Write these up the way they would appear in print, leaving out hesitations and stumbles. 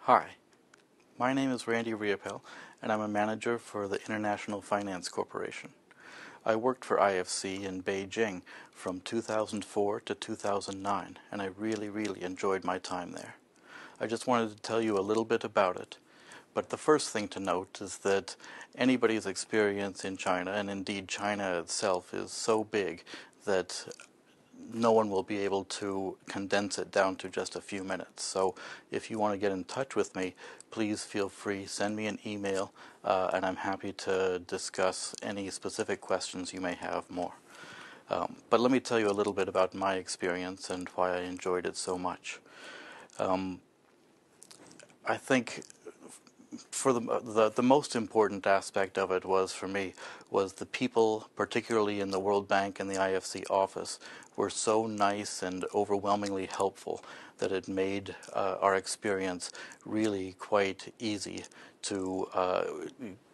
Hi, my name is Randy Riopel, and I'm a manager for the International Finance Corporation. I worked for IFC in Beijing from 2004 to 2009, and I really enjoyed my time there. I just wanted to tell you a little bit about it. But the first thing to note is that anybody's experience in China, and indeed China itself, is so big that no one will be able to condense it down to just a few minutes. So if you want to get in touch with me, please feel free, send me an email, and I'm happy to discuss any specific questions you may have more. But let me tell you a little bit about my experience and why I enjoyed it so much. I think for the most important aspect of it was, for me, was the people, particularly in the World Bank and the IFC office, were so nice and overwhelmingly helpful that it made our experience really quite easy to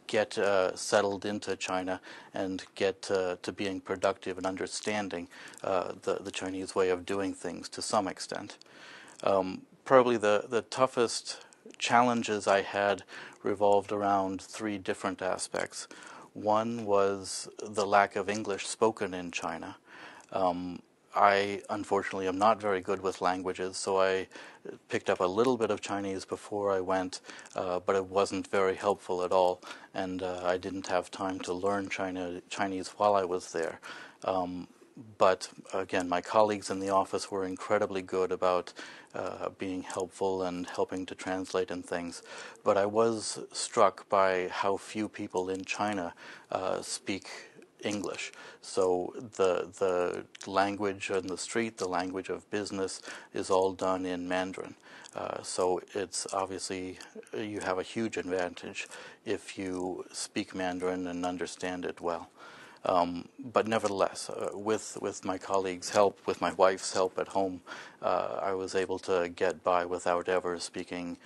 get settled into China and get to being productive and understanding the Chinese way of doing things to some extent. Probably the toughest challenges I had revolved around three different aspects. One was the lack of English spoken in China. I unfortunately am not very good with languages, so I picked up a little bit of Chinese before I went, but it wasn't very helpful at all, and I didn't have time to learn Chinese while I was there. But again, my colleagues in the office were incredibly good about being helpful and helping to translate and things. But I was struck by how few people in China speak English. So the language on the street, the language of business, is all done in Mandarin. So it's obviously, you have a huge advantage if you speak Mandarin and understand it well. But nevertheless, with my colleagues' help, with my wife's help at home, I was able to get by without ever speaking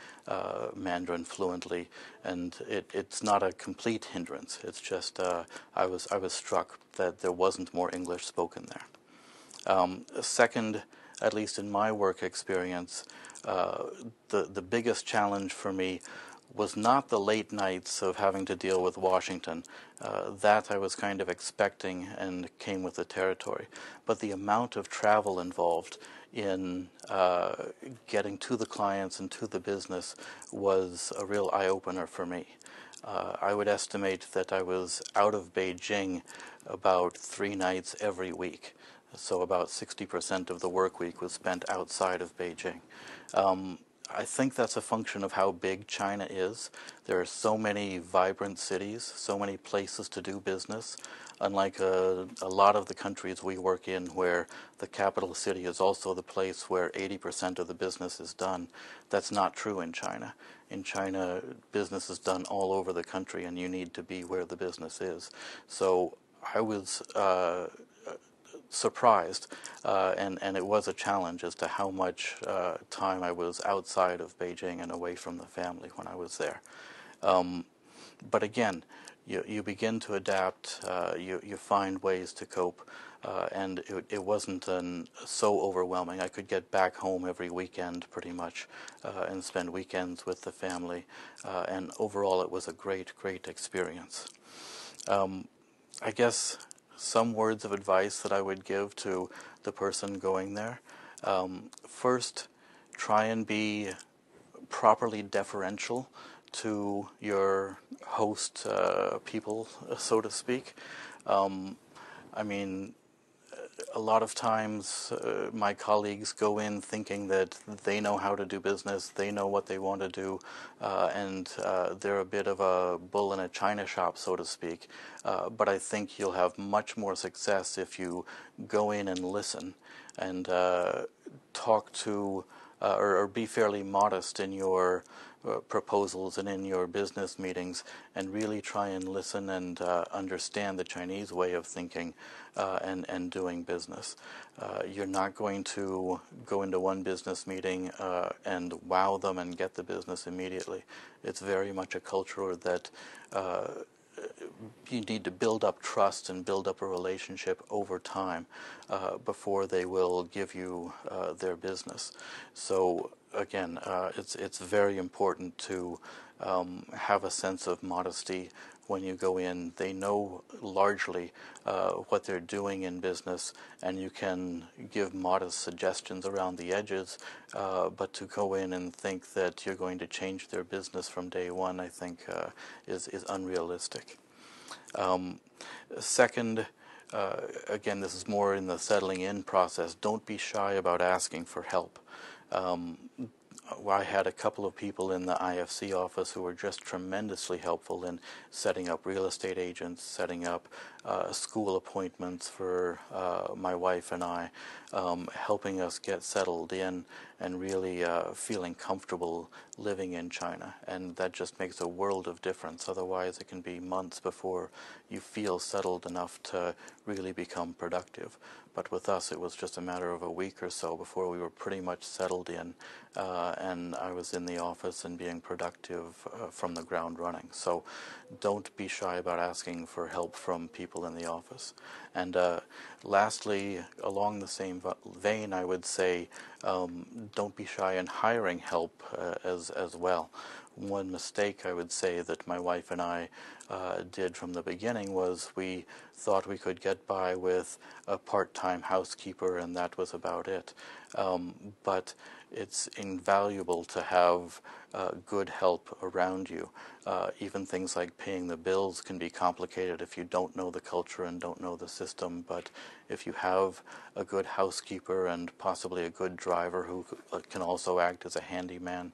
Mandarin fluently, and it's not a complete hindrance. It's just I was struck that there wasn't more English spoken there. Second, at least in my work experience, the biggest challenge for me was not the late nights of having to deal with Washington. That I was kind of expecting and came with the territory. But the amount of travel involved in getting to the clients and to the business was a real eye-opener for me. I would estimate that I was out of Beijing about 3 nights every week. So about 60% of the work week was spent outside of Beijing. I think that's a function of how big China is. There are so many vibrant cities, so many places to do business, unlike a lot of the countries we work in where the capital city is also the place where 80% of the business is done. That's not true in China. In China, business is done all over the country, and you need to be where the business is. So I was surprised, and it was a challenge as to how much time I was outside of Beijing and away from the family when I was there. But again, you begin to adapt, you find ways to cope, and it wasn't so overwhelming. I could get back home every weekend pretty much and spend weekends with the family, and overall it was a great experience. I guess some words of advice that I would give to the person going there. First, try and be properly deferential to your host people, so to speak. I mean, a lot of times my colleagues go in thinking that they know how to do business, they know what they want to do, and they're a bit of a bull in a china shop, so to speak. But I think you'll have much more success if you go in and listen and talk to or be fairly modest in your proposals and in your business meetings, and really try and listen and understand the Chinese way of thinking and doing business. You're not going to go into one business meeting and wow them and get the business immediately. It's very much a culture that you need to build up trust and build up a relationship over time before they will give you their business. So again, it's very important to have a sense of modesty when you go in. They know largely what they're doing in business, and you can give modest suggestions around the edges, but to go in and think that you're going to change their business from day one, I think is unrealistic. Second, again, this is more in the settling in process. Don't be shy about asking for help. I had a couple of people in the IFC office who were just tremendously helpful in setting up real estate agents, setting up school appointments for my wife and I, helping us get settled in and really feeling comfortable living in China. And that just makes a world of difference. Otherwise, it can be months before you feel settled enough to really become productive. But with us, it was just a matter of a week or so before we were pretty much settled in, and I was in the office and being productive from the ground running. So don't be shy about asking for help from people in the office. And lastly, along the same vein, I would say don't be shy in hiring help as well. One mistake I would say that my wife and I did from the beginning was we thought we could get by with a part-time housekeeper and that was about it. But it's invaluable to have good help around you. Even things like paying the bills can be complicated if you don't know the culture and don't know the system, but if you have a good housekeeper and possibly a good driver who can also act as a handyman,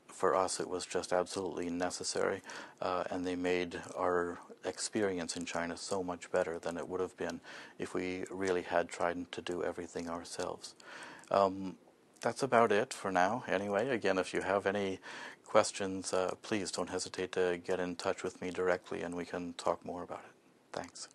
for us it was just absolutely necessary, and they made our experience in China so much better than it would have been if we really had tried to do everything ourselves. That's about it for now. Anyway, again, if you have any questions, please don't hesitate to get in touch with me directly and we can talk more about it. Thanks.